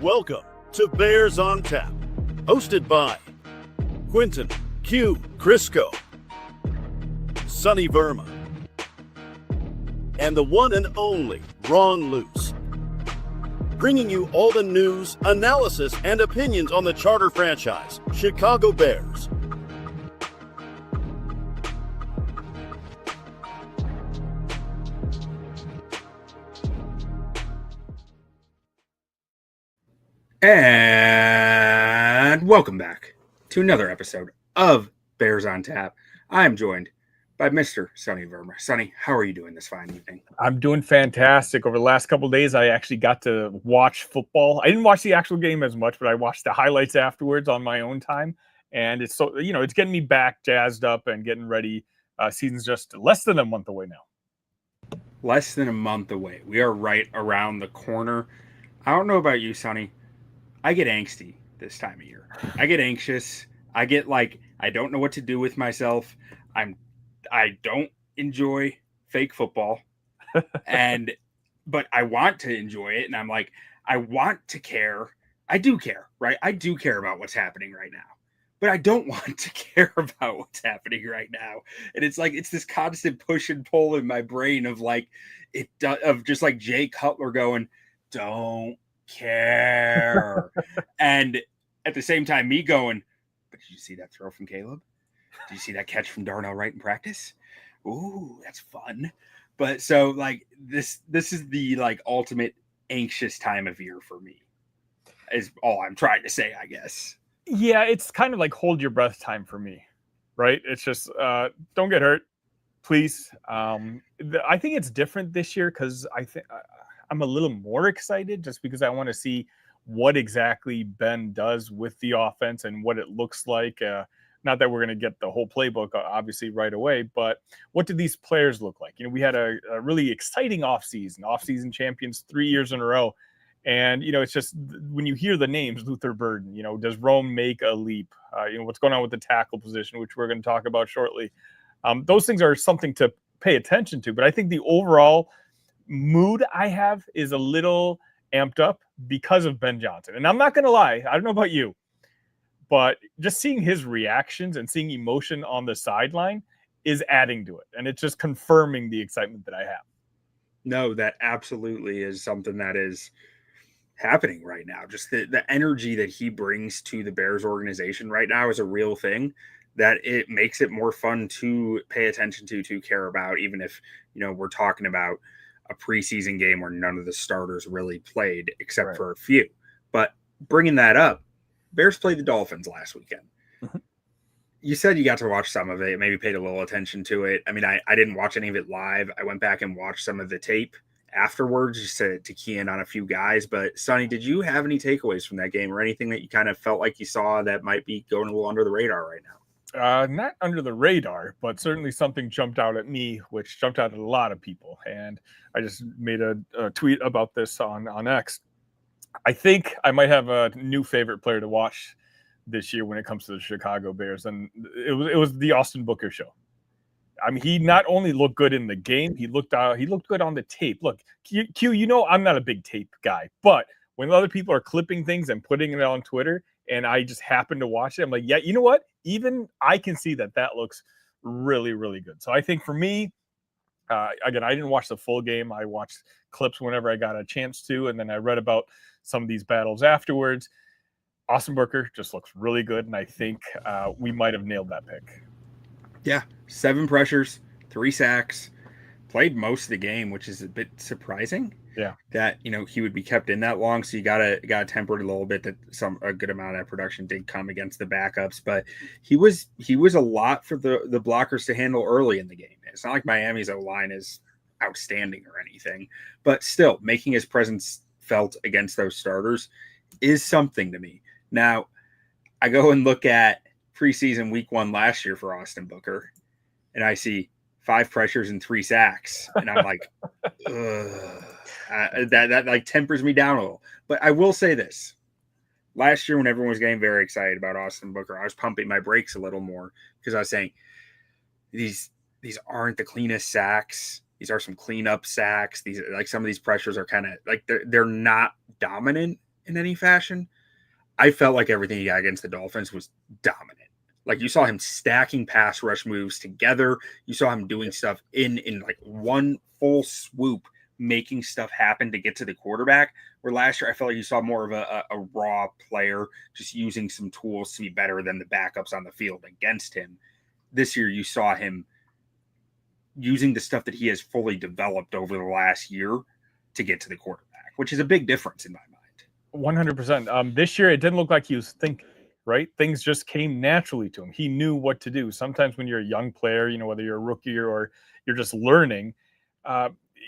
Welcome to Bears on Tap, hosted by Quinton Q. Crisco, Sonny Verma, and the one and only Ron Luce. Bringing you all the news, analysis, and opinions on the charter franchise, Chicago Bears. And welcome back to another episode of Bears on Tap. I am joined by Mr. Sonny Verma. Sonny, how are you doing this fine evening? I'm doing fantastic. Over the last couple of days, I actually got to watch football. I didn't watch the actual game as much, but I watched the highlights afterwards on my own time. And it's so, it's getting me back jazzed up and getting ready. Season's just less than a month away now. Less than a month away. We are right around the corner. I don't know about you, Sonny. I get angsty this time of year. I get anxious. I get like, I don't know what to do with myself. I don't enjoy fake football. But I want to enjoy it. And I'm like, I want to care. I do care, right? I do care about what's happening right now. But I don't want to care about what's happening right now. And it's like, it's this constant push and pull in my brain of like, of just like Jay Cutler going, don't care. And at the same time, me going, but did you see that throw from Caleb? Did you see that catch from Darnell Wright in practice? Ooh, that's fun. But so like this is the like ultimate anxious time of year for me, is all I'm trying to say, I guess. Yeah, it's kind of like hold your breath time for me, right? It's just don't get hurt, please. I think it's different this year because I think I'm a little more excited just because I want to see what exactly Ben does with the offense and what it looks like. Not that we're going to get the whole playbook, obviously, right away, but what do these players look like? We had a really exciting offseason champions 3 years in a row. And, it's just when you hear the names, Luther Burden, does Rome make a leap? What's going on with the tackle position, which we're going to talk about shortly. Those things are something to pay attention to. But I think the overall mood I have is a little amped up because of Ben Johnson. And I'm not going to lie, I don't know about you, but just seeing his reactions and seeing emotion on the sideline is adding to it. And it's just confirming the excitement that I have. No, that absolutely is something that is happening right now. Just the energy that he brings to the Bears organization right now is a real thing that it makes it more fun to pay attention to care about, even if, we're talking about a preseason game where none of the starters really played except for a few. But bringing that up, Bears played the Dolphins last weekend. Mm-hmm. You said you got to watch some of it, maybe paid a little attention to it. I mean, I didn't watch any of it live. I went back and watched some of the tape afterwards just to key in on a few guys. But Sonny, did you have any takeaways from that game or anything that you kind of felt like you saw that might be going a little under the radar right now? Not under the radar, but certainly something jumped out at me, which jumped out at a lot of people. And I just made a tweet about this on X. I think I might have a new favorite player to watch this year when it comes to the Chicago Bears. And it was the Austin Booker show. I mean, he not only looked good in the game, he looked good on the tape. Look, Q, I'm not a big tape guy, but when other people are clipping things and putting it on Twitter, and I just happen to watch it, I'm like, yeah, you know what? Even I can see that looks really, really good. So I think for me, again, I didn't watch the full game. I watched clips whenever I got a chance to, and then I read about some of these battles afterwards. Austin Booker just looks really good, and I think we might have nailed that pick. Yeah, 7 pressures, 3 sacks, played most of the game, which is a bit surprising. Yeah, that he would be kept in that long. So you gotta temper it a little bit that a good amount of that production did come against the backups, but he was a lot for the blockers to handle early in the game. It's not like Miami's O-line is outstanding or anything, but still making his presence felt against those starters is something to me. Now, I go and look at preseason week 1 last year for Austin Booker, and I see 5 pressures and 3 sacks, and I'm like, ugh. That like tempers me down a little. But I will say this. Last year when everyone was getting very excited about Austin Booker, I was pumping my brakes a little more because I was saying these aren't the cleanest sacks. These are some cleanup sacks. These like some of these pressures are kind of like they're not dominant in any fashion. I felt like everything he got against the Dolphins was dominant. Like you saw him stacking pass rush moves together. You saw him doing stuff in like one full swoop, making stuff happen to get to the quarterback. Where last year I felt like you saw more of a raw player just using some tools to be better than the backups on the field against him. This year you saw him using the stuff that he has fully developed over the last year to get to the quarterback, which is a big difference in my mind. 100%. This year, it didn't look like he was thinking, right? Things just came naturally to him. He knew what to do. Sometimes when you're a young player, whether you're a rookie or you're just learning,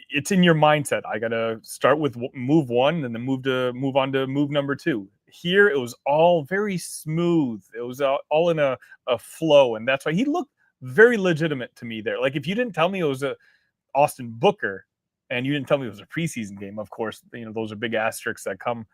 it's in your mindset. I got to start with move one and then move on to move number two. Here, it was all very smooth. It was all in a flow. And that's why he looked very legitimate to me there. Like if you didn't tell me it was a Austin Booker and you didn't tell me it was a preseason game, of course, those are big asterisks that come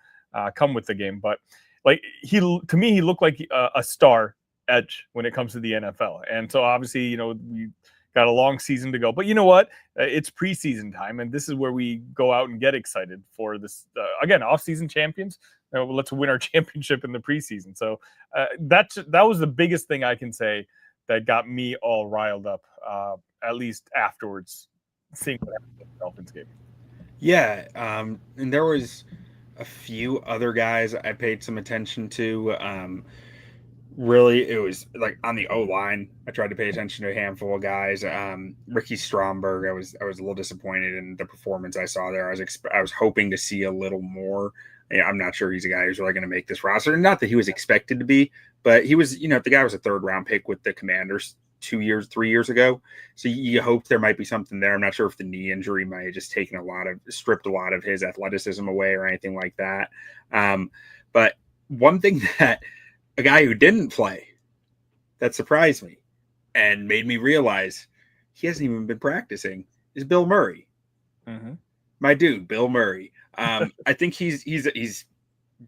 with the game. But like to me, he looked like a star edge when it comes to the NFL. And so obviously, we got a long season to go. But you know what? It's preseason time, and this is where we go out and get excited for this. Again, off-season champions. Let's win our championship in the preseason. So that was the biggest thing I can say that got me all riled up, at least afterwards, seeing what happened in the Dolphins game. Yeah, and there was a few other guys I paid some attention to. Really, it was like on the O-line. I tried to pay attention to a handful of guys. Ricky Stromberg, I was a little disappointed in the performance I saw there. I was hoping to see a little more. I'm not sure he's a guy who's really going to make this roster. Not that he was expected to be, but he was. The guy was a third-round pick with the Commanders 3 years ago. So you hope there might be something there. I'm not sure if the knee injury might have just stripped a lot of his athleticism away or anything like that. But one thing that a guy who didn't play that surprised me and made me realize he hasn't even been practicing is Bill Murray. Mm-hmm. My dude, Bill Murray. I think he's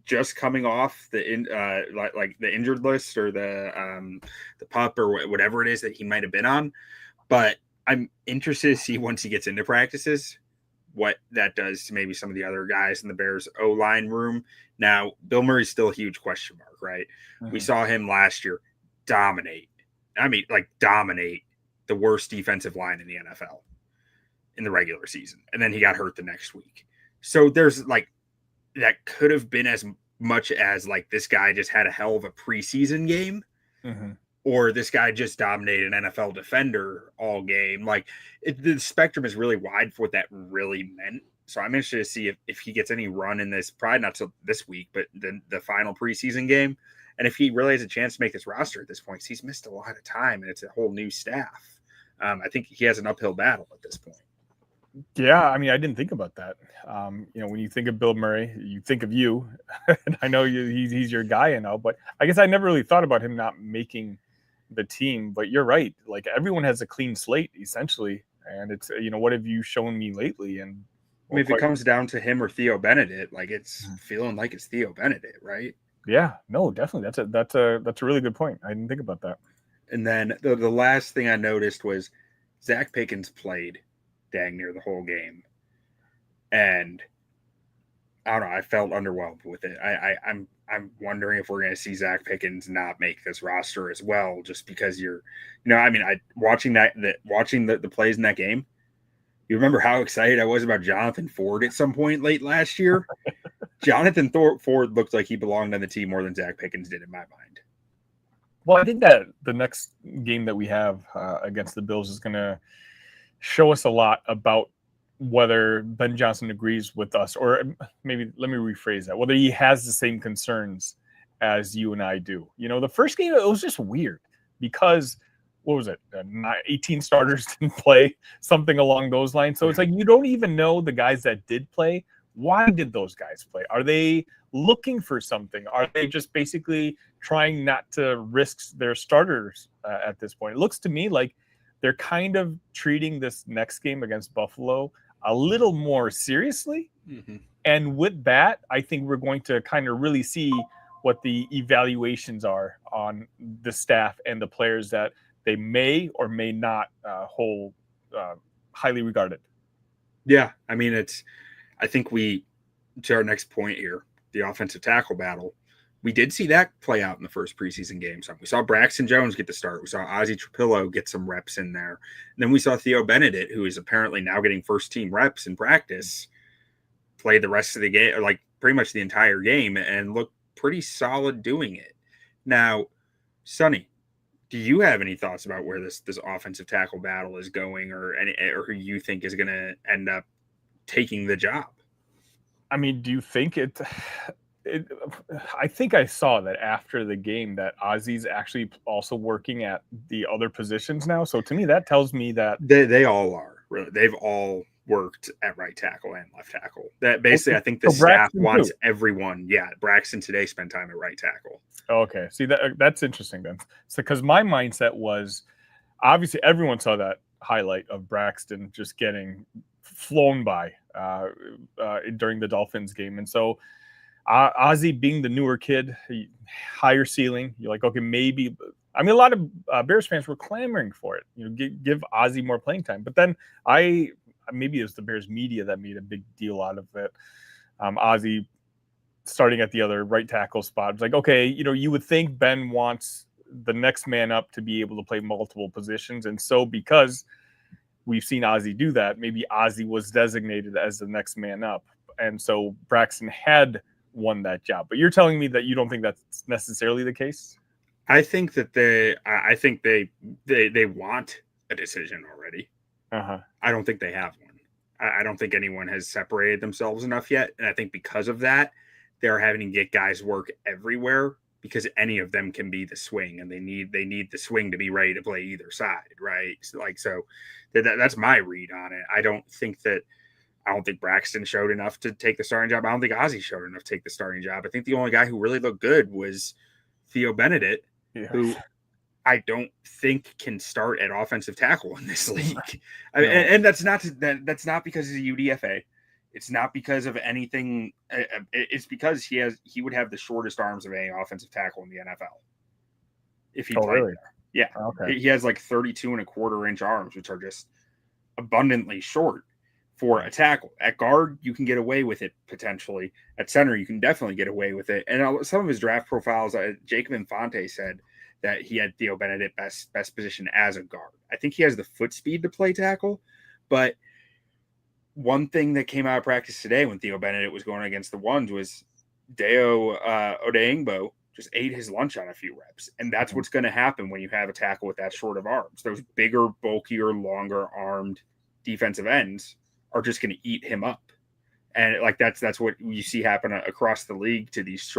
just coming off the injured list or the PUP or whatever it is that he might have been on. But I'm interested to see once he gets into practices what that does to maybe some of the other guys in the Bears O-line room. Now, Bill Murray's still a huge question mark, right? Mm-hmm. We saw him last year dominate the worst defensive line in the NFL in the regular season. And then he got hurt the next week. So there's that could have been as much as this guy just had a hell of a preseason game, mm-hmm. or this guy just dominated an NFL defender all game. The spectrum is really wide for what that really meant. So I'm interested to see if he gets any run in this, probably not till this week, but the final preseason game. And if he really has a chance to make this roster at this point, because he's missed a lot of time and it's a whole new staff. I think he has an uphill battle at this point. Yeah, I didn't think about that. When you think of Bill Murray, you think of you. And I know he's your guy now, but I guess I never really thought about him not making the team. But you're right. Everyone has a clean slate, essentially. And it's, what have you shown me lately? And if it comes down to him or Theo Benedet, it's feeling like it's Theo Benedet, right? Yeah, no, definitely. That's a really good point. I didn't think about that. And then the last thing I noticed was Zach Pickens played dang near the whole game, and I don't know, I felt underwhelmed with it. I'm wondering if we're going to see Zach Pickens not make this roster as well, just because watching the plays in that game. You remember how excited I was about Jonathan Ford at some point late last year? Jonathan Ford looked like he belonged on the team more than Zach Pickens did in my mind. Well, I think that the next game that we have against the Bills is going to show us a lot about whether Ben Johnson agrees with us, or maybe let me rephrase that, whether he has the same concerns as you and I do. The first game, it was just weird because, what was it? 18 starters didn't play, something along those lines. So it's you don't even know the guys that did play. Why did those guys play? Are they looking for something? Are they just basically trying not to risk their starters at this point? It looks to me like they're kind of treating this next game against Buffalo a little more seriously. Mm-hmm. And with that, I think we're going to kind of really see what the evaluations are on the staff and the players that they may or may not hold highly regarded. Yeah, I mean, I think to our next point here, the offensive tackle battle, we did see that play out in the first preseason game. So we saw Braxton Jones get the start. We saw Ozzy Trapilo get some reps in there. And then we saw Theo Benedet, who is apparently now getting first team reps in practice, play the rest of the game, or like pretty much the entire game, and look pretty solid doing it. Now, Sonny, do you have any thoughts about where this offensive tackle battle is going, or who you think is going to end up taking the job? I mean, do you think it? I think I saw that after the game that Ozzy's actually also working at the other positions now. So to me, that tells me that they all are. Really, they've all worked at right tackle and left tackle. That basically, okay. I think the So staff Braxton wants too. everyone. Yeah, Braxton today spent time at right tackle. Okay, see that's interesting then. So because my mindset was obviously everyone saw that highlight of Braxton just getting flown by during the Dolphins game, and so Ozzy being the newer kid, higher ceiling, you're like, okay, maybe. I mean, a lot of Bears fans were clamoring for it. You know, give Ozzy more playing time. But then maybe it was the Bears media that made a big deal out of it. Ozzy starting at the other right tackle spot. It's like, okay, you know, you would think Ben wants the next man up to be able to play multiple positions. And so because we've seen Ozzy do that, maybe Ozzy was designated as the next man up. And so Braxton had won that job. But you're telling me that you don't think that's necessarily the case? I think that they want a decision already. I don't think they have one. I don't think anyone has separated themselves enough yet. And I think because of that, they're having to get guys work everywhere because any of them can be the swing, and they need the swing to be ready to play either side, right? So that's my read on it. I don't think Braxton showed enough to take the starting job. I don't think Ozzy showed enough to take the starting job. I think the only guy who really looked good was Theo Benedet, who I don't think can start at offensive tackle in this league. I mean, and that's not because he's a UDFA. It's not because of anything. It's because he would have the shortest arms of any offensive tackle in the NFL if he played there. Yeah, okay. He has like 32.25-inch arms, which are just abundantly short for a tackle. At guard, you can get away with it potentially. At center, you can definitely get away with it. And some of his draft profiles, Jacob Infante said that he had Theo Benedet best position as a guard. I think he has the foot speed to play tackle, but one thing that came out of practice today when Theo Benedet was going against the ones was Deo Odeingbo just ate his lunch on a few reps. And that's what's going to happen when you have a tackle with that short of arms. Those bigger, bulkier, longer armed defensive ends are just going to eat him up. And like that's what you see happen across the league to these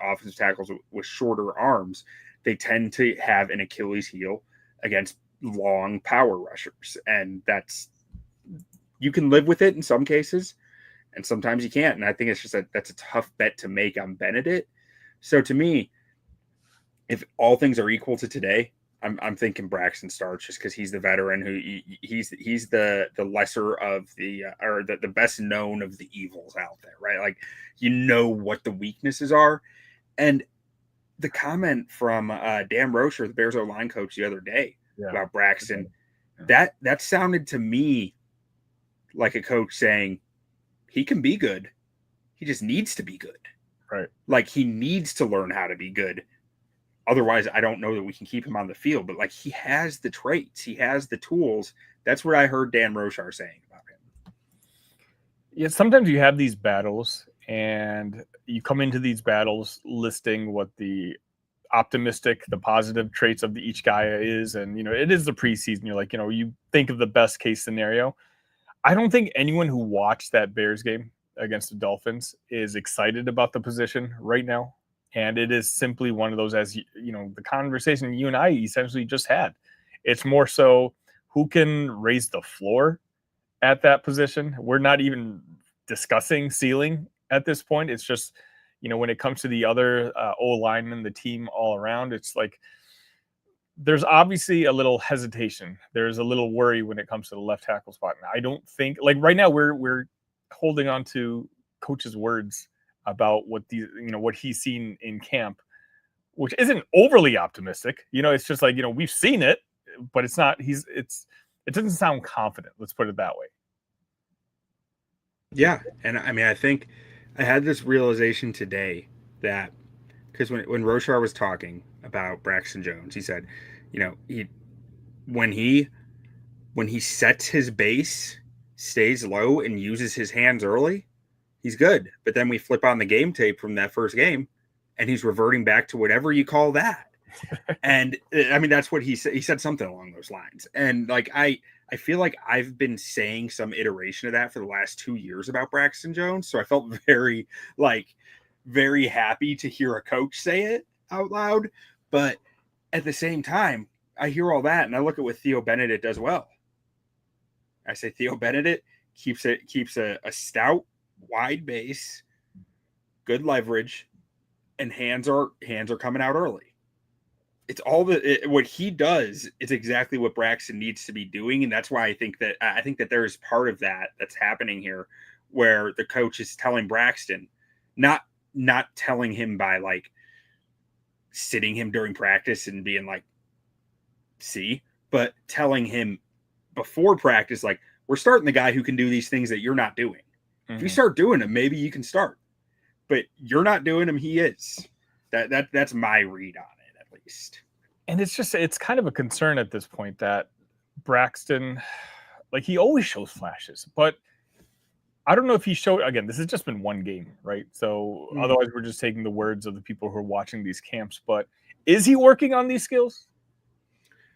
offensive tackles with shorter arms. They tend to have an Achilles heel against long power rushers. And you can live with it in some cases, and sometimes you can't. And I think it's just that's a tough bet to make on Benedet. So to me, if all things are equal to today, I'm thinking Braxton starts just because he's the veteran who he's the lesser of the best known of the evils out there, right? Like, you know what the weaknesses are. And the comment from Dan Rocher, the Bears O-line coach, the other day about Braxton, that sounded to me like a coach saying he can be good. He just needs to be good. Right. Like, he needs to learn how to be good. Otherwise, I don't know that we can keep him on the field. But like, he has the traits, he has the tools. That's what I heard Dan Rocher saying about him. Yeah, sometimes you have these battles, and you come into these battles listing what the optimistic, the positive traits of each guy is, and it is the preseason. You're like, you think of the best case scenario. I don't think anyone who watched that Bears game against the Dolphins is excited about the position right now. And it is simply one of those, as the conversation you and I essentially just had. It's more so who can raise the floor at that position. We're not even discussing ceiling at this point. It's just, when it comes to the other O-linemen, the team all around, it's like there's obviously a little hesitation. There's a little worry when it comes to the left tackle spot. And I don't think, like, right now we're holding on to coach's words about what what he's seen in camp, which isn't overly optimistic. It's just like, we've seen it, but it's not, it's it doesn't sound confident. Let's put it that way. Yeah, and I mean, I think I had this realization today that because when Roshar was talking about Braxton Jones, he said, you know, when he sets his base, stays low, and uses his hands early, he's good. But then we flip on the game tape from that first game, and he's reverting back to whatever you call that. And I mean, that's what he said. He said something along those lines. And like, I feel like I've been saying some iteration of that for the last 2 years about Braxton Jones. So I felt very happy to hear a coach say it out loud. But at the same time, I hear all that and I look at what Theo Benedet does well. I say Theo Benedet keeps a stout, wide base, good leverage, and hands are coming out early. It's all what he does is exactly what Braxton needs to be doing, and that's why I think that there is part of that that's happening here, where the coach is telling Braxton, not telling him by like sitting him during practice and being like, see, but telling him before practice, like, we're starting the guy who can do these things that you're not doing. Mm-hmm. If you start doing them, maybe you can start, but you're not doing them. He is. That's my read on it. And it's kind of a concern at this point that Braxton, like, he always shows flashes, but I don't know if he showed, again, this has just been one game, right? So otherwise we're just taking the words of the people who are watching these camps, but is he working on these skills?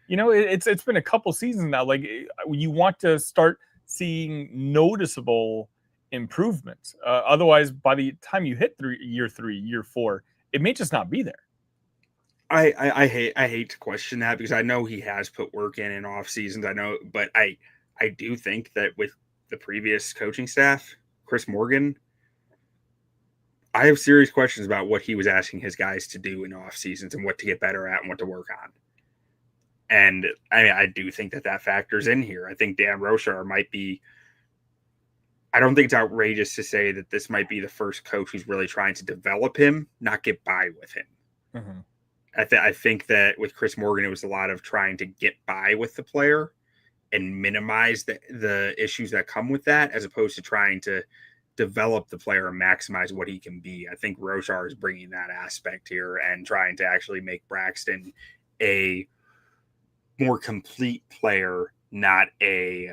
You know, it's been a couple seasons now. Like, you want to start seeing noticeable improvements. Otherwise, by the time you hit year 3, year 4, it may just not be there. I hate to question that because I know he has put work in off seasons. I know, but I do think that with the previous coaching staff, Chris Morgan, I have serious questions about what he was asking his guys to do in off seasons and what to get better at and what to work on. And I do think that factors in here. I think Dan Roshar might be. I don't think it's outrageous to say that this might be the first coach who's really trying to develop him, not get by with him. Mm-hmm. I think that with Chris Morgan, it was a lot of trying to get by with the player and minimize the issues that come with that, as opposed to trying to develop the player and maximize what he can be. I think Roshar is bringing that aspect here and trying to actually make Braxton a more complete player, not a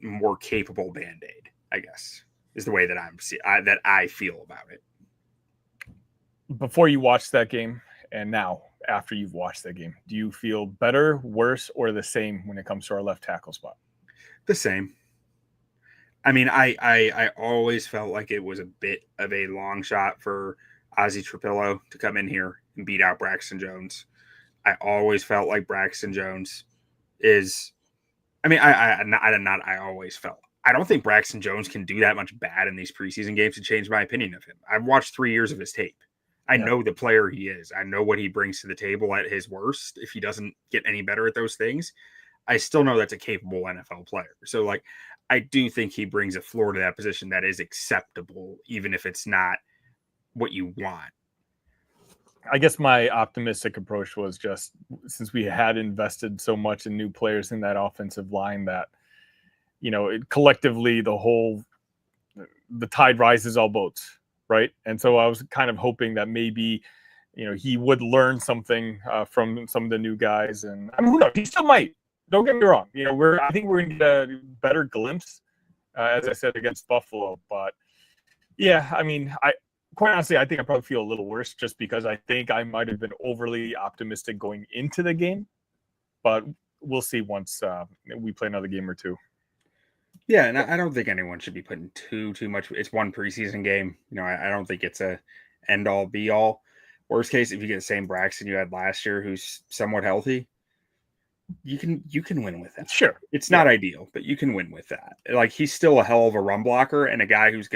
more capable Band-Aid, I guess, is the way that I feel about it. Before you watched that game, and now, after you've watched that game, do you feel better, worse, or the same when it comes to our left tackle spot? The same. I mean, I always felt like it was a bit of a long shot for Ozzy Trapilo to come in here and beat out Braxton Jones. I always felt like Braxton Jones is. I mean, I always felt. I don't think Braxton Jones can do that much bad in these preseason games to change my opinion of him. I've watched 3 years of his tape. I know the player he is. I know what he brings to the table at his worst. If he doesn't get any better at those things, I still know that's a capable NFL player. So, like, I do think he brings a floor to that position that is acceptable, even if it's not what you want. I guess my optimistic approach was just, since we had invested so much in new players in that offensive line, that, you know, collectively the tide rises all boats. Right. And so I was kind of hoping that maybe, you know, he would learn something from some of the new guys. And I mean, who knows? He still might. Don't get me wrong. You know, I think we're going to get a better glimpse, as I said, against Buffalo. But yeah, I mean, quite honestly, I think I probably feel a little worse just because I think I might have been overly optimistic going into the game. But we'll see once we play another game or two. Yeah, and I don't think anyone should be putting too much. It's one preseason game. You know, I don't think it's a end all be all. Worst case, if you get the same Braxton you had last year, who's somewhat healthy, you can win with that. Sure, it's not ideal, but you can win with that. Like, he's still a hell of a run blocker and a guy who's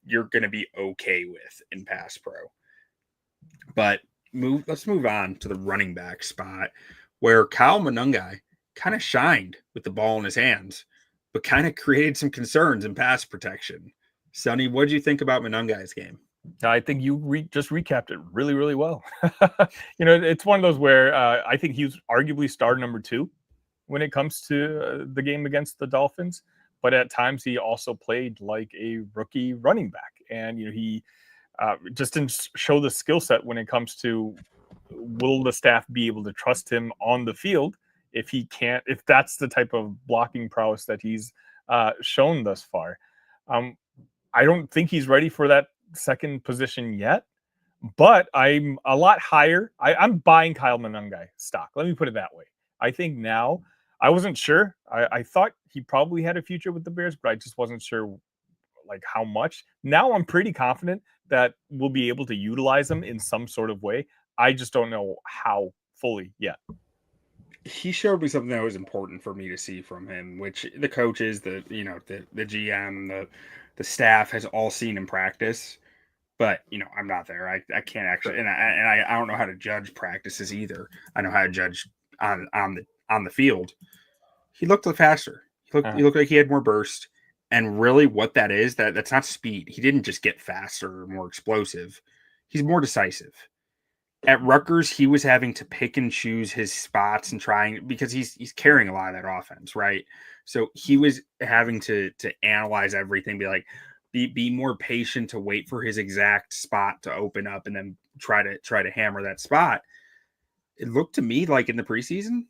you're gonna be okay with in pass pro. But let's move on to the running back spot, where Kyle Monangai kind of shined with the ball in his hands, but kind of created some concerns in pass protection. Sonny, what did you think about Monangai's game? I think you just recapped it really, really well. You know, it's one of those where I think he was arguably star number 2 when it comes to the game against the Dolphins, but at times he also played like a rookie running back. And, he just didn't show the skill set when it comes to, will the staff be able to trust him on the field if that's the type of blocking prowess that he's shown thus far. I don't think he's ready for that second position yet, but I'm a lot higher. I'm buying Kyle Monangai stock. Let me put it that way. I think now, I wasn't sure. I thought he probably had a future with the Bears, but I just wasn't sure like how much. Now I'm pretty confident that we'll be able to utilize him in some sort of way. I just don't know how fully yet. He showed me something that was important for me to see from him, which the coaches, the GM, the staff has all seen in practice. But I'm not there. I can't actually, and I don't know how to judge practices either. I know how to judge on the field. He looked faster. He looked like he had more burst. And really, what that is, that's not speed. He didn't just get faster or more explosive. He's more decisive. At Rutgers, he was having to pick and choose his spots and trying, because he's carrying a lot of that offense, right? So he was having to analyze everything, be like, be more patient to wait for his exact spot to open up and then try to hammer that spot. It looked to me like in the preseason,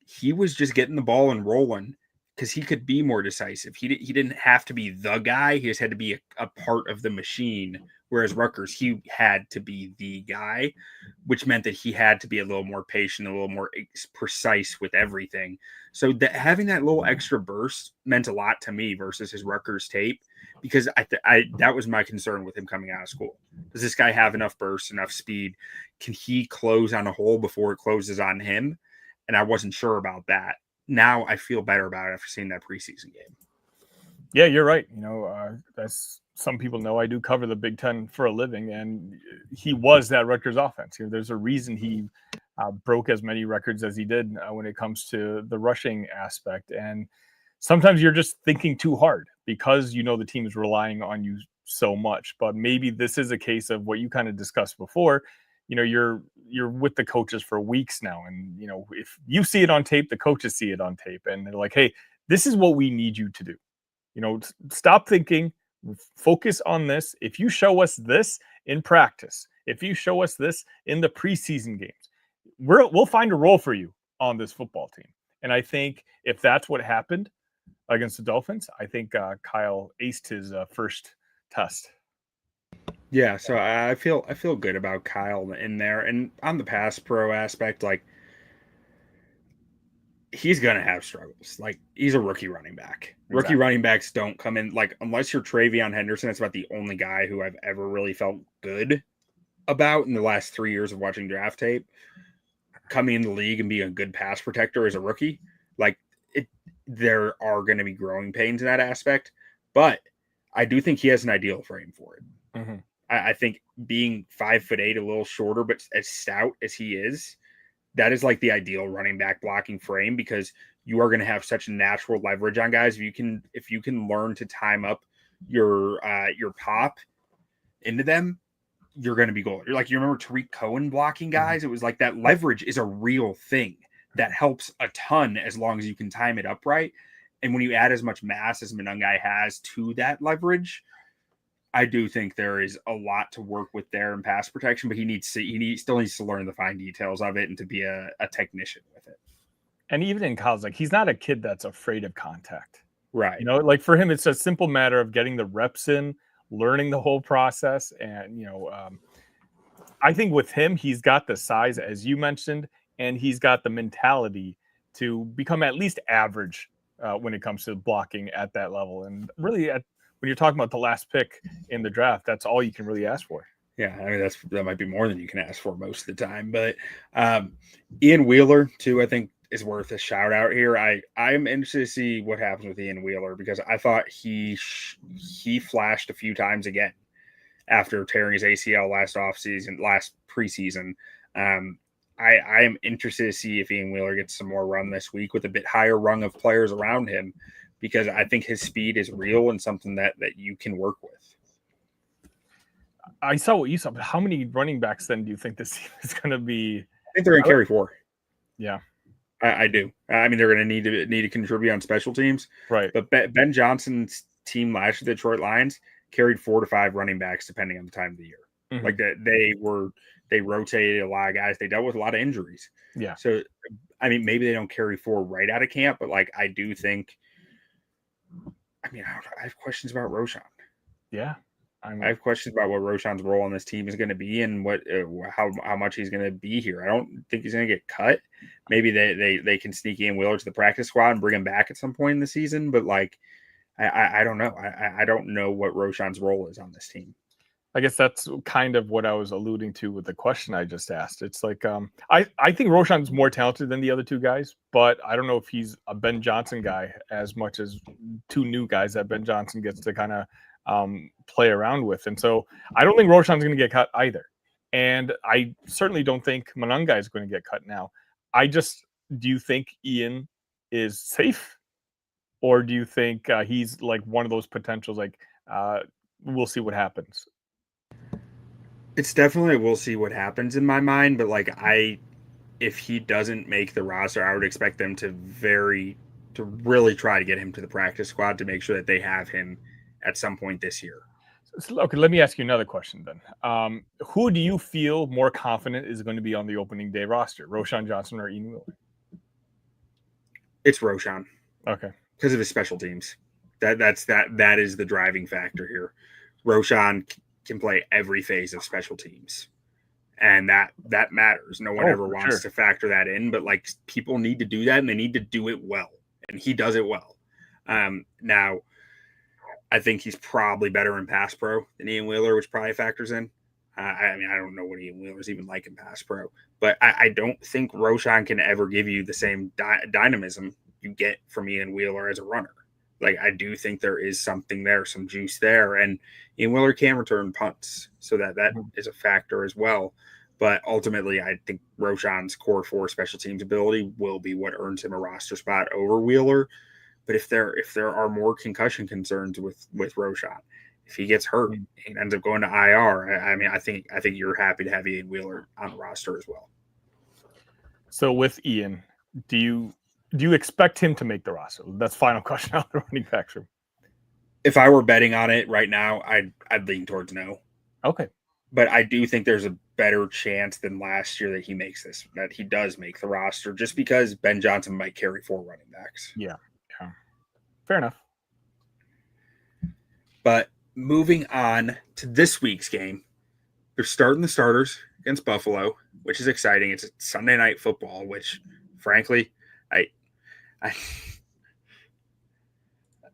he was just getting the ball and rolling because he could be more decisive. He didn't have to be the guy. He just had to be a part of the machine. Whereas Rutgers, he had to be the guy, which meant that he had to be a little more patient, a little more precise with everything. So having that little extra burst meant a lot to me versus his Rutgers tape, because that was my concern with him coming out of school. Does this guy have enough burst, enough speed? Can he close on a hole before it closes on him? And I wasn't sure about that. Now I feel better about it after seeing that preseason game. Yeah, you're right. As some people know, I do cover the Big Ten for a living, and he was that Rutgers offense. There's a reason he broke as many records as he did when it comes to the rushing aspect. And sometimes you're just thinking too hard because the team is relying on you so much. But maybe this is a case of what you kind of discussed before. You're with the coaches for weeks now, and if you see it on tape, the coaches see it on tape, and they're like, hey, this is what we need you to do. Stop thinking, focus on this. If you show us this in practice, if you show us this in the preseason games, we'll find a role for you on this football team. And I think if that's what happened against the Dolphins, I think Kyle aced his first test. Yeah, so I feel good about Kyle in there. And on the pass pro aspect, like, he's going to have struggles. Like, he's a rookie running back. Exactly. Rookie running backs don't come in, like, unless you're Travion Henderson. That's about the only guy who I've ever really felt good about in the last 3 years of watching draft tape. Coming in the league and being a good pass protector as a rookie, like, there are going to be growing pains in that aspect. But I do think he has an ideal frame for it. Mm-hmm. I think being 5'8", a little shorter, but as stout as he is, that is like the ideal running back blocking frame, because you are going to have such natural leverage on guys. If you can learn to time up your pop into them, you're going to be gold. You're like, you remember Tariq Cohen blocking guys? It was like that leverage is a real thing that helps a ton as long as you can time it up right. And when you add as much mass as Monangai has to that leverage, I do think there is a lot to work with there in pass protection, but he still needs to learn the fine details of it and to be a technician with it. And even in college, like, he's not a kid that's afraid of contact. Right. Like, for him, it's a simple matter of getting the reps in, learning the whole process. And, I think with him, he's got the size, as you mentioned, and he's got the mentality to become at least average when it comes to blocking at that level. And really, when you're talking about the last pick in the draft, that's all you can really ask for. Yeah, I mean, that might be more than you can ask for most of the time. But Ian Wheeler, too, I think is worth a shout out here. I'm interested to see what happens with Ian Wheeler, because I thought he flashed a few times again after tearing his ACL last preseason. I am interested to see if Ian Wheeler gets some more run this week with a bit higher rung of players around him, because I think his speed is real and something that you can work with. I saw what you saw, but how many running backs then do you think this team is going to be? I think they're going to carry 4. Yeah. I do. I mean, they're going to need to contribute on special teams. Right. But Ben Johnson's team last year, the Detroit Lions, carried 4 to 5 running backs depending on the time of the year. Mm-hmm. Like they rotated a lot of guys. They dealt with a lot of injuries. Yeah. So, I mean, maybe they don't carry 4 right out of camp, but like I do think. I mean, I have questions about Roschon. Yeah. I have questions about what Roschon's role on this team is going to be and what how much he's going to be here. I don't think he's going to get cut. Maybe they can sneak in Wheeler to the practice squad and bring him back at some point in the season. But like, I don't know. I don't know what Roschon's role is on this team. I guess that's kind of what I was alluding to with the question I just asked. It's like I think Roschon's more talented than the other 2 guys, but I don't know if he's a Ben Johnson guy as much as 2 new guys that Ben Johnson gets to kind of play around with. And so I don't think Roschon's going to get cut either. And I certainly don't think Monangai is going to get cut now. Do you think Ian is safe? Or do you think he's like one of those potentials, like we'll see what happens? It's definitely we'll see what happens in my mind. But like if he doesn't make the roster, I would expect them to really try to get him to the practice squad to make sure that they have him at some point this year. So, okay, let me ask you another question then. Who do you feel more confident is going to be on the opening day roster, Roschon Johnson or Ian Wheeler? It's Roschon. Okay. Because of his special teams. That is the driving factor here. Roschon can play every phase of special teams. And that matters. No one ever wants to factor that in, but like people need to do that and they need to do it well. And he does it well. Now, I think he's probably better in pass pro than Ian Wheeler, which probably factors in. I mean, I don't know what Ian Wheeler's even like in pass pro, but I don't think Roschon can ever give you the same dynamism you get from Ian Wheeler as a runner. Like, I do think there is something there, some juice there, and Ian Wheeler can return punts, so that is a factor as well. But ultimately, I think Roschon's core 4 special teams ability will be what earns him a roster spot over Wheeler. But if there are more concussion concerns with Roschon, if he gets hurt and ends up going to IR, I mean, I think you're happy to have Ian Wheeler on the roster as well. So with Ian, do you expect him to make the roster? That's final question on the running backs room. If I were betting on it right now, I'd lean towards no. Okay. But I do think there's a better chance than last year that he does make the roster, just because Ben Johnson might carry 4 running backs. Yeah. Fair enough. But moving on to this week's game, they're starting the starters against Buffalo, which is exciting. It's a Sunday night football, which, frankly,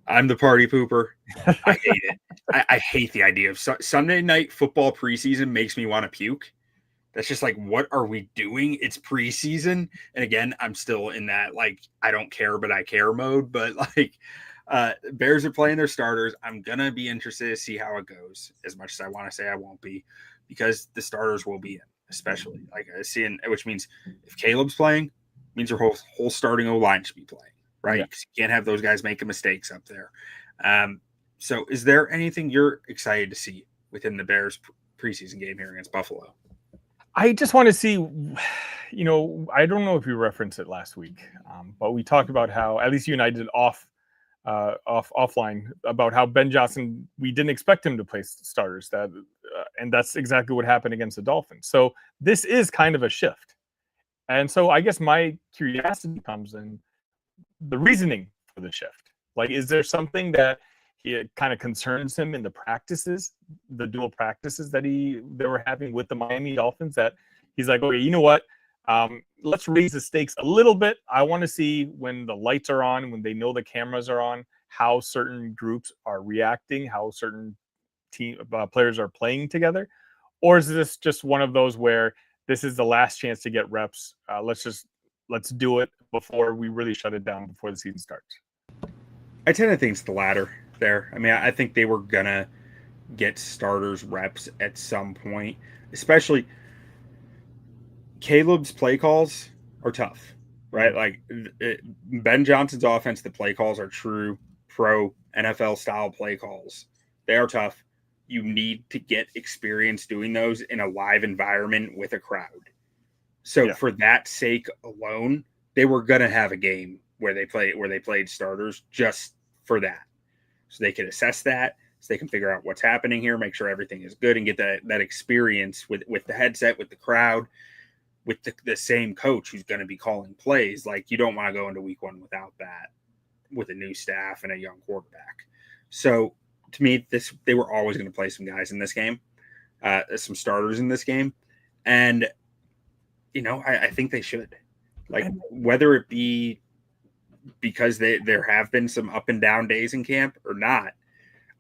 I'm the party pooper. I hate it. I hate the idea of Sunday night football preseason. Makes me want to puke. That's just like, what are we doing? It's preseason. And again, I'm still in that, like, I don't care, but I care mode. But like, Bears are playing their starters. I'm going to be interested to see how it goes, as much as I want to say I won't be, because the starters will be in, especially like seeing, which means if Caleb's playing, means your whole starting O-line should be playing, right? Yeah. Because you can't have those guys making mistakes up there. So is there anything you're excited to see within the Bears preseason game here against Buffalo? I just want to see, I don't know if you referenced it last week, but we talked about how, at least you and I did offline, about how Ben Johnson, we didn't expect him to play starters, and that's exactly what happened against the Dolphins. So this is kind of a shift. And so I guess my curiosity comes in the reasoning for the shift. Like, is there something that it kind of concerns him in the practices, the dual practices that they were having with the Miami Dolphins, that he's like, okay, you know what? Let's raise the stakes a little bit. I want to see when the lights are on, when they know the cameras are on, how certain groups are reacting, how certain team players are playing together. Or is this just one of those where this is the last chance to get reps? Let's do it before we really shut it down before the season starts. I tend to think it's the latter there. I mean, I think they were going to get starters reps at some point, especially Caleb's play calls are tough, right? Like Ben Johnson's offense, the play calls are true pro NFL style play calls. They are tough. You need to get experience doing those in a live environment with a crowd. So for that sake alone, they were going to have a game where they played starters just for that. So they could assess that, so they can figure out what's happening here, make sure everything is good, and get that experience with the headset, with the crowd, with the same coach who's going to be calling plays. Like, you don't want to go into week one without that, with a new staff and a young quarterback. So to me, they were always going to play some guys in this game, some starters in this game. And, I think they should. Like, whether it be because there have been some up and down days in camp or not,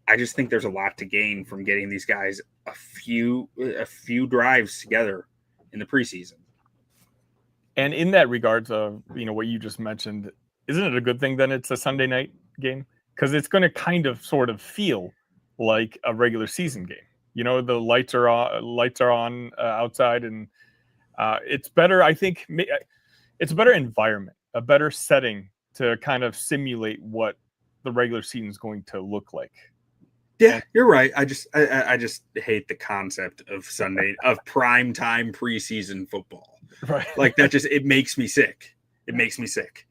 I just think there's a lot to gain from getting these guys a few drives together in the preseason. And in that regards of, what you just mentioned, isn't it a good thing then it's a Sunday night game? Because it's going to kind of sort of feel like a regular season game. The lights are on outside, and it's better. I think it's a better environment, a better setting to kind of simulate what the regular season is going to look like. Yeah, you're right. I just hate the concept of prime time preseason football. Right. Like, that it makes me sick. It makes me sick.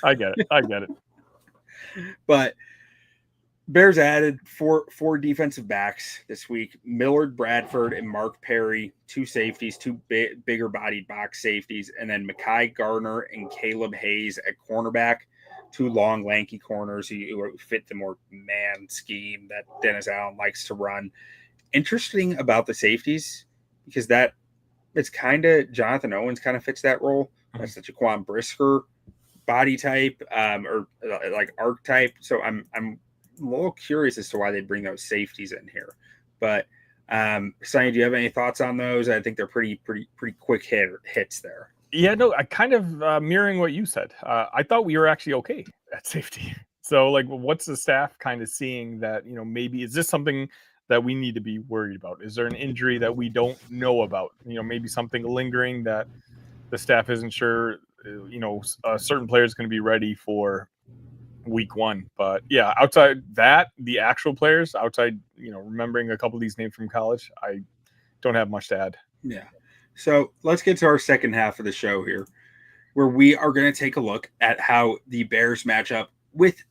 I get it. But Bears added four defensive backs this week: Millard Bradford and Mark Perry, two safeties, two bigger bodied box safeties, and then Mekhi Garner and Caleb Hayes at cornerback, two long, lanky corners who fit the more man scheme that Dennis Allen likes to run. Interesting about the safeties, because it's kind of Jonathan Owens kind of fits that role. That's the Jaquan Brisker body type, or like archetype. So I'm a little curious as to why they bring those safeties in here. But Sonny, do you have any thoughts on those? I think they're pretty quick hits there. Yeah, no, I kind of mirroring what you said. I thought we were actually okay at safety. So, like, what's the staff kind of seeing that, maybe is this something that we need to be worried about? Is there an injury that we don't know about? Maybe something lingering that the staff isn't sure, a certain player is going to be ready for week one. But yeah, outside that, the actual players, outside, remembering a couple of these names from college, I don't have much to add. Yeah. So let's get to our second half of the show here, where we are going to take a look at how the Bears match up with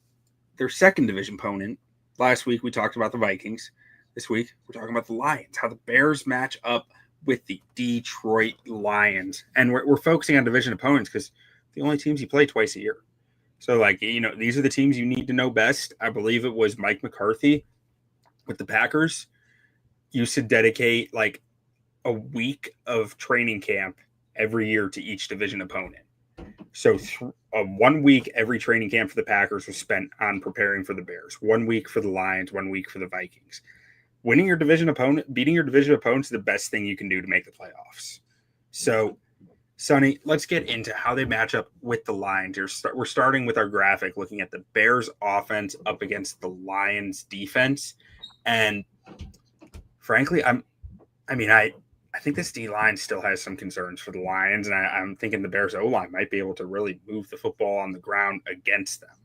their second division opponent. Last week, we talked about the Vikings. This week, we're talking about the Lions, how the Bears match up with the Detroit Lions. And we're focusing on division opponents because the only teams you play twice a year. So, like, these are the teams you need to know best. I believe it was Mike McCarthy with the Packers used to dedicate, like, a week of training camp every year to each division opponent. So 1 week every training camp for the Packers was spent on preparing for the Bears. 1 week for the Lions, 1 week for the Vikings. Beating your division opponent is the best thing you can do to make the playoffs. So, Sonny, let's get into how they match up with the Lions. We're starting with our graphic, looking at the Bears offense up against the Lions defense. And frankly, I think this D-line still has some concerns for the Lions, and I'm thinking the Bears O-line might be able to really move the football on the ground against them.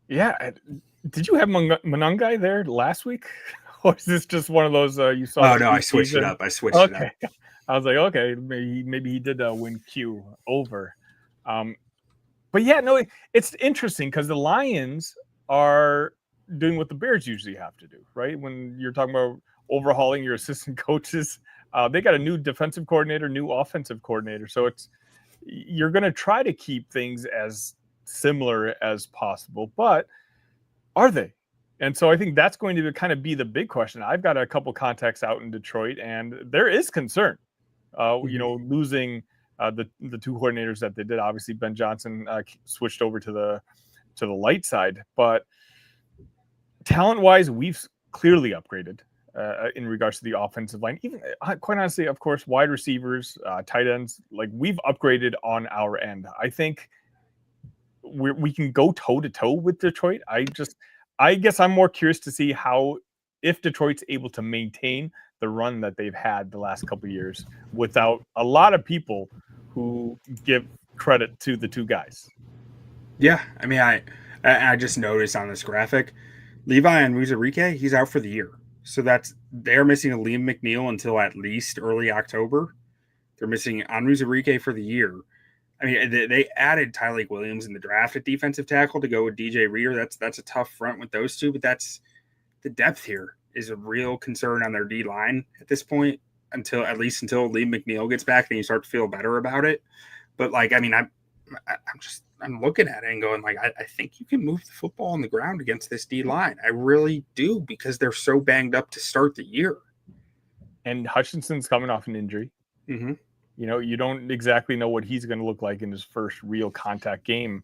Yeah. Did you have Monangai there last week? Or is this just one of those you saw? Oh, no, I switched it up. I was like, okay, maybe he did win Q over. But yeah, no, it's interesting because the Lions are doing what the Bears usually have to do, right? When you're talking about overhauling your assistant coaches, they got a new defensive coordinator, new offensive coordinator. So you're going to try to keep things as similar as possible, but are they? And so I think that's going to kind of be the big question. I've got a couple contacts out in Detroit, and there is concern, losing the two coordinators that they did. Obviously, Ben Johnson switched over to the light side, but talent-wise, we've clearly upgraded in regards to the offensive line. Even quite honestly, of course, wide receivers, tight ends, like we've upgraded on our end. I think we can go toe-to-toe with Detroit. I guess I'm more curious to see if Detroit's able to maintain the run that they've had the last couple of years without a lot of people who give credit to the two guys. Yeah, I mean, I just noticed on this graphic, Levi Onwuzurike, he's out for the year. So they're missing a Liam McNeil until at least early October. They're missing Onwuzurike for the year. I mean, they added Tyleik Williams in the draft at defensive tackle to go with DJ Reader. That's a tough front with those two, but that's the depth here is a real concern on their D line at this point until Lee McNeil gets back and you start to feel better about it. But like, I mean, I'm looking at it and going like, I think you can move the football on the ground against this D line. I really do, because they're so banged up to start the year. And Hutchinson's coming off an injury. Mm-hmm. You know, you don't exactly know what he's going to look like in his first real contact game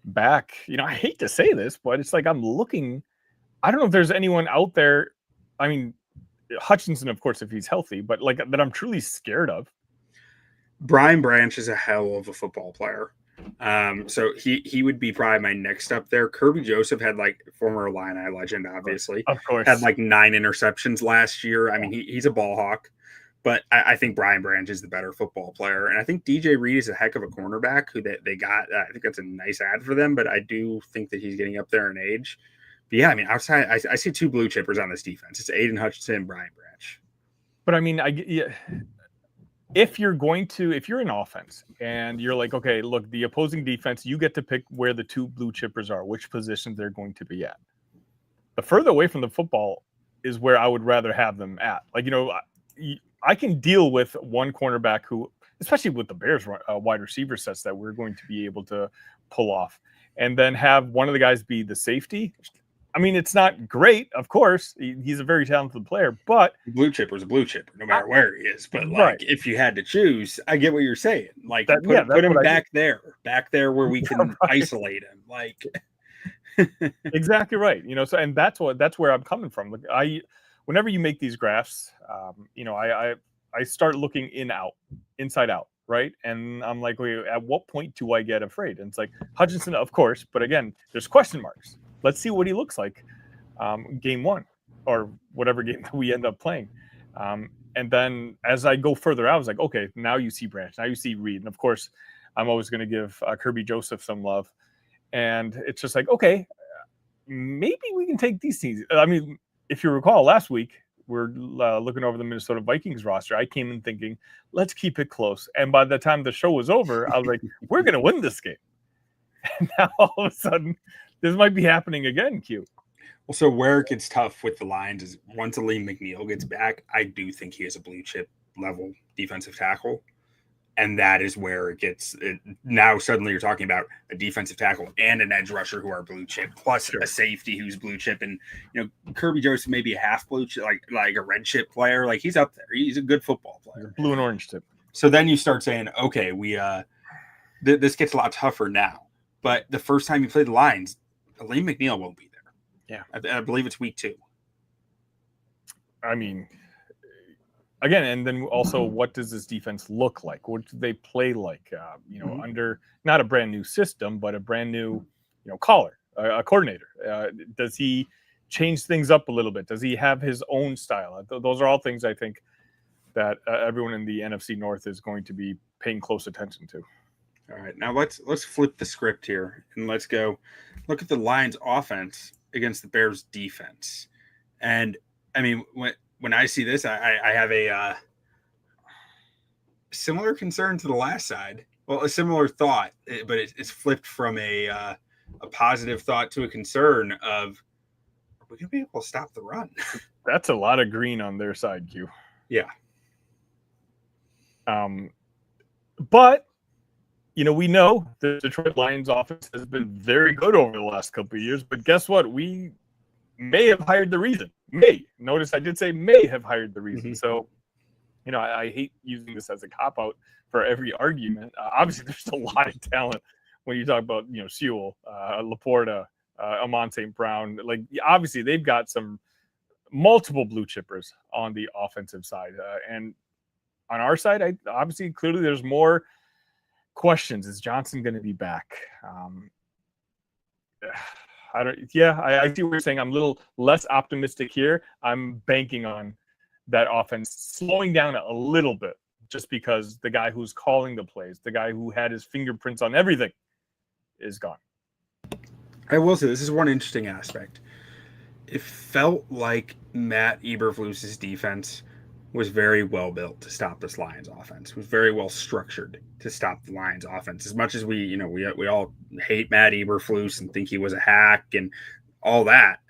back. You know, I hate to say this, but it's like I'm looking. I don't know if there's anyone out there. I mean, Hutchinson, of course, if he's healthy, but like that I'm truly scared of. Brian Branch is a hell of a football player. So he would be probably my next up there. Kirby Joseph had like former Illini legend, obviously. Of course. Had like 9 interceptions last year. I mean, he's a ball hawk. But I think Brian Branch is the better football player. And I think DJ Reed is a heck of a cornerback who they got. I think that's a nice ad for them, but I do think that he's getting up there in age. But yeah, I mean, outside, I see 2 blue chippers on this defense. It's Aiden Hutchinson and Brian Branch. But I mean, if you're in offense and you're like, okay, look, the opposing defense, you get to pick where the 2 blue chippers are, which positions they're going to be at. The further away from the football is where I would rather have them at. Like, you know, I can deal with one cornerback who, especially with the Bears wide receiver sets that we're going to be able to pull off, and then have one of the guys be the safety. I mean, it's not great, of course. He's a very talented player, but blue chipper's a blue chipper, no matter where he is. But like, if you had to choose, I get what you're saying. Like, put him back there where we can isolate him. Like, exactly right. You know, so and that's where I'm coming from. Like, whenever you make these graphs, you know, I start looking inside out, right? And I'm like, wait, at what point do I get afraid? And it's like Hutchinson, of course, but again, there's question marks. Let's see what he looks like game 1 or whatever game that we end up playing. And then as I go further out, I was like, okay, now you see Branch, now you see Reed. And of course, I'm always going to give Kirby Joseph some love. And it's just like, okay, maybe we can take these teams. I mean, if you recall last week, we're looking over the Minnesota Vikings roster. I came in thinking, let's keep it close. And by the time the show was over, I was like, we're going to win this game. And now all of a sudden, this might be happening again, Q. Well, so where it gets tough with the Lions is once Lee McNeil gets back, I do think he is a blue chip level defensive tackle. And that is where it gets now suddenly you're talking about a defensive tackle and an edge rusher who are blue chip, plus a safety who's blue chip. And, you know, Kirby Joseph may be a half blue chip, like a red chip player. Like, he's up there. He's a good football player. Blue and orange tip. So then you start saying, okay, this gets a lot tougher now. But the first time you play the Lions, Lee McNeil won't be there. Yeah. I believe it's week 2. I mean, again, and then also, what does this defense look like? What do they play like? You know, under not a brand new system, but a brand new, you know, a coordinator. Does he change things up a little bit? Does he have his own style? Those are all things I think that everyone in the NFC North is going to be paying close attention to. All right, now let's flip the script here and let's go look at the Lions offense against the Bears defense. And I mean, when I see this, I have a similar concern to the last side. Well, a similar thought, but it's flipped from a positive thought to a concern of, are we going to be able to stop the run? That's a lot of green on their side, Q. Yeah. But, you know, we know the Detroit Lions offense has been very good over the last couple of years, but guess what? We may have hired the reason. Notice I did say may have hired the reason. So, you know, I hate using this as a cop-out for every argument. Obviously, there's a lot of talent when you talk about, you know, Sewell, Laporta, Amon St. Brown. Like, obviously, they've got some multiple blue chippers on the offensive side. And on our side, obviously, clearly there's more questions. Is Johnson going to be back? I see what you're saying. I'm a little less optimistic here. I'm banking on that offense slowing down a little bit, just because the guy who's calling the plays, the guy who had his fingerprints on everything, is gone. I will say this is one interesting aspect. It felt like Matt Eberflus's defense was very well built to stop this Lions offense, was very well structured to stop the Lions offense. As much as we all hate Matt Eberflus and think he was a hack and all that,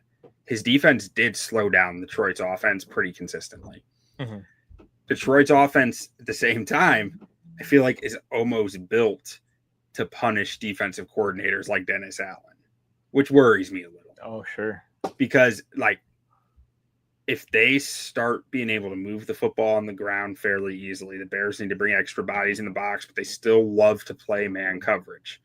his defense did slow down Detroit's offense pretty consistently. Mm-hmm. Detroit's offense at the same time, I feel like, is almost built to punish defensive coordinators like Dennis Allen, which worries me a little. Oh, sure. Because, like, if they start being able to move the football on the ground fairly easily, the Bears need to bring extra bodies in the box, but they still love to play man coverage.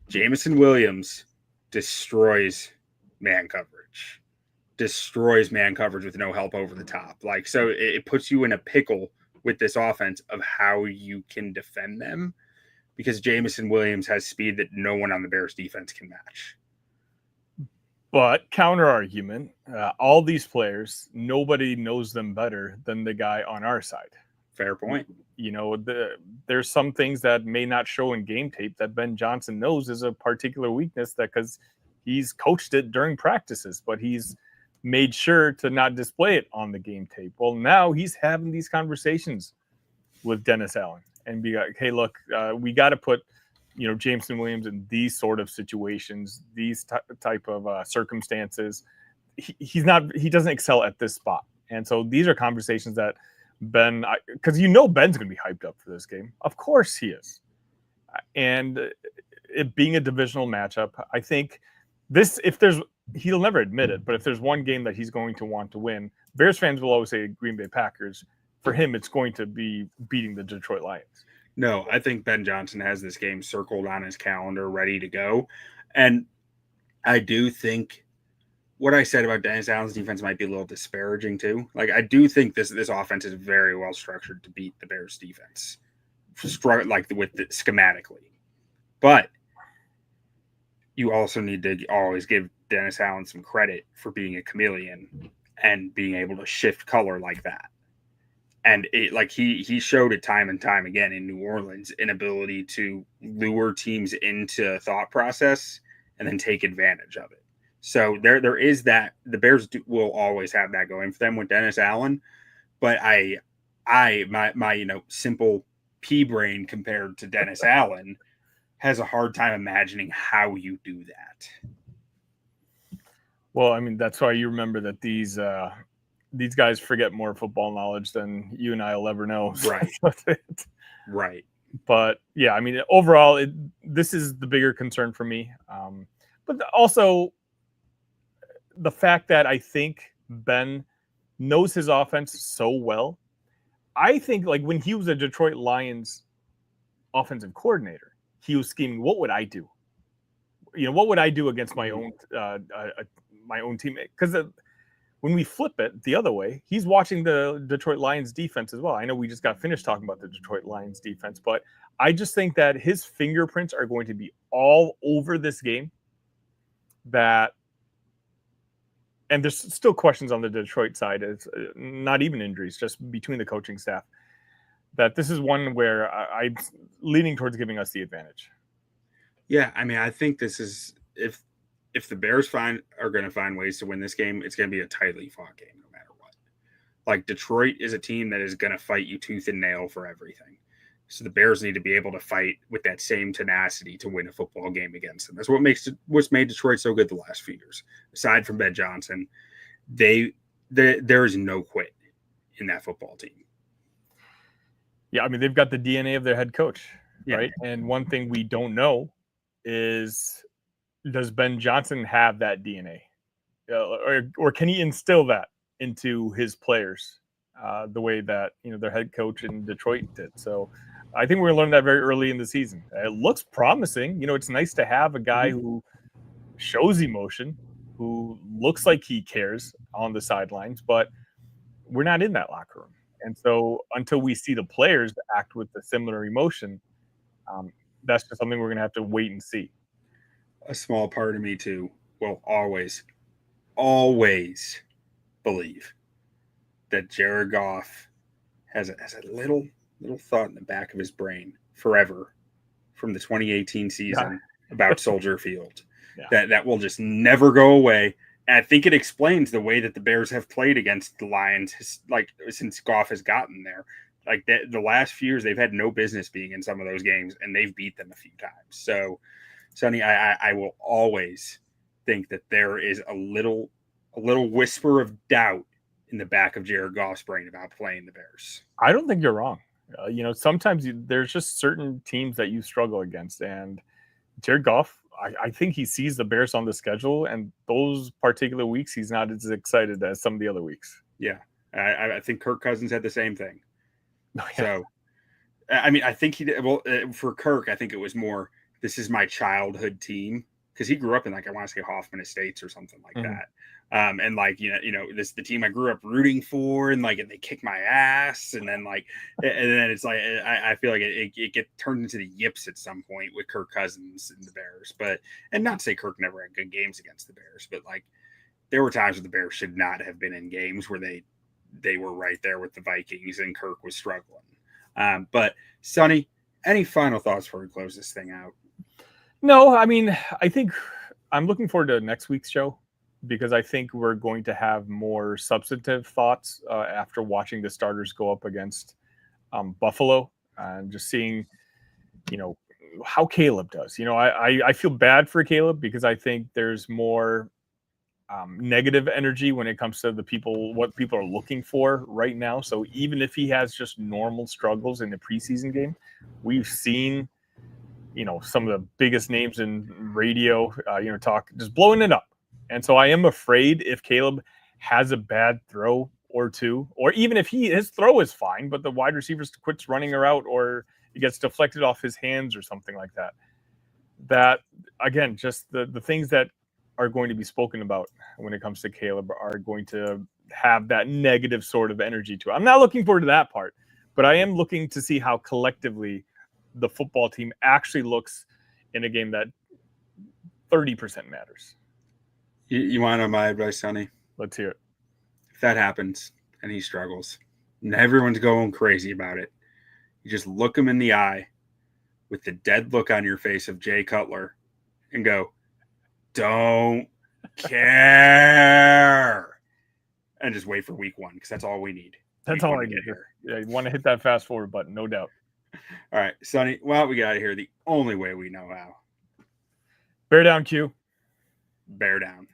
Jameson Williams destroys man coverage with no help over the top. Like, so it puts you in a pickle with this offense of how you can defend them, because Jameson Williams has speed that no one on the Bears defense can match. But counter argument, all these players, nobody knows them better than the guy on our side. Fair point. You know, there's some things that may not show in game tape that Ben Johnson knows is a particular weakness, that because he's coached it during practices, but he's made sure to not display it on the game tape. Well, now he's having these conversations with Dennis Allen and be like, hey, look, we got to put, Jameson Williams in these sort of situations, these type of circumstances. He doesn't excel at this spot. And so these are conversations that Ben, because Ben's going to be hyped up for this game. Of course he is. And it being a divisional matchup, I think he'll never admit it, but if there's one game that he's going to want to win, Bears fans will always say Green Bay Packers. For him, it's going to be beating the Detroit Lions. No, I think Ben Johnson has this game circled on his calendar, ready to go. And I do think what I said about Dennis Allen's defense might be a little disparaging too. Like, I do think this offense is very well structured to beat the Bears defense, schematically. But you also need to always give Dennis Allen some credit for being a chameleon and being able to shift color like that. And he showed it time and time again in New Orleans, an ability to lure teams into thought process and then take advantage of it. So there is that. The Bears will always have that going for them with Dennis Allen. But my simple pea brain compared to Dennis Allen has a hard time imagining how you do that. Well, I mean, that's why you remember that these guys forget more football knowledge than you and I will ever know. Right. Right. But yeah, I mean, overall, this is the bigger concern for me. But also the fact that I think Ben knows his offense so well. I think, like, when he was a Detroit Lions offensive coordinator, he was scheming, what would I do? What would I do against my own teammate? Because when we flip it the other way, he's watching the Detroit Lions defense as well. I know we just got finished talking about the Detroit Lions defense, but I just think that his fingerprints are going to be all over this game. And there's still questions on the Detroit side. It's not even injuries, just between the coaching staff. That this is one where I'm leaning towards giving us the advantage. Yeah, I mean, I think this is if the Bears are going to find ways to win this game, it's going to be a tightly fought game no matter what. Like, Detroit is a team that is going to fight you tooth and nail for everything. So the Bears need to be able to fight with that same tenacity to win a football game against them. That's what's made Detroit so good the last few years. Aside from Ben Johnson, there is no quit in that football team. Yeah, I mean, they've got the DNA of their head coach, yeah. Right? And one thing we don't know is, does Ben Johnson have that DNA? Or can he instill that into his players the way that, their head coach in Detroit did? So I think we're going to learn that very early in the season. It looks promising. It's nice to have a guy who shows emotion, who looks like he cares on the sidelines, but we're not in that locker room. And so until we see the players act with a similar emotion, that's just something we're going to have to wait and see. A small part of me too will always believe that Jared Goff has a little thought in the back of his brain forever from the 2018 season about Soldier Field. Yeah. That will just never go away, And I think it explains the way that the Bears have played against the Lions, like since Goff has gotten there. Like the last few years, they've had no business being in some of those games, and they've beat them a few times. So, Sonny, I will always think that there is a little whisper of doubt in the back of Jared Goff's brain about playing the Bears. I don't think you're wrong. Sometimes there's just certain teams that you struggle against, and Jared Goff, I think he sees the Bears on the schedule, and those particular weeks, he's not as excited as some of the other weeks. Yeah, I think Kirk Cousins had the same thing. Oh, yeah. So, I mean, I think he did. Well, for Kirk, I think it was more, this is my childhood team, because he grew up in, like, I want to say Hoffman Estates or something like that. And like, this is the team I grew up rooting for, and like, and they kick my ass. And then like, and then it's like, I feel like it get turned into the yips at some point with Kirk Cousins and the Bears, and not to say Kirk never had good games against the Bears, but like there were times where the Bears should not have been in games where they were right there with the Vikings and Kirk was struggling. But Sonny, any final thoughts before we close this thing out? No, I mean, I think I'm looking forward to next week's show, because I think we're going to have more substantive thoughts after watching the starters go up against Buffalo and just seeing, how Caleb does. I feel bad for Caleb because I think there's more negative energy when it comes to what people are looking for right now. So even if he has just normal struggles in the preseason game, we've seen, some of the biggest names in radio, talk, just blowing it up. And so I am afraid if Caleb has a bad throw or two, or even if his throw is fine, but the wide receiver quits running her out, or it gets deflected off his hands or something like that, that again, just the things that are going to be spoken about when it comes to Caleb are going to have that negative sort of energy to it. I'm not looking forward to that part, but I am looking to see how collectively the football team actually looks in a game that 30% matters. You want to know my advice, Sonny? Let's hear it. If that happens and he struggles and everyone's going crazy about it, you just look him in the eye with the dead look on your face of Jay Cutler and go, don't care. And just wait for week 1, because that's all we need. That's all I need here. Yeah, you want to hit that fast forward button, no doubt. All right, Sonny, well, we got out of here the only way we know how. Bear down, Q. Bear down.